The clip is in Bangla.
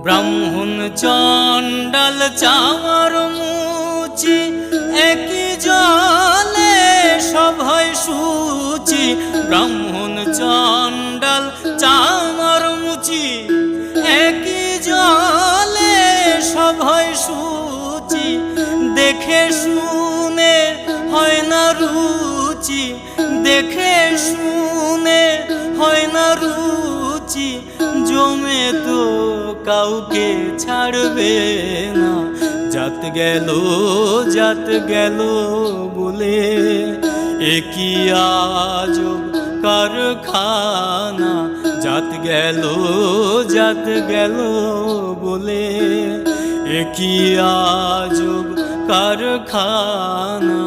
ব্রাহ্মণ চণ্ডাল চামার মুচি একই জলে সব হয় শুচি। ব্রাহ্মণ চণ্ডাল চামার মুচি একই জলে সব হয় শুচি। দেখে শুনে হয় না রুচি, দেখে শুনে হয় না রুচি। জমে তো কাউকে ছাড়বে না, জাত গেল বলে একই আজব কারখানা। জাত গেল বলে একই আজব কারখানা।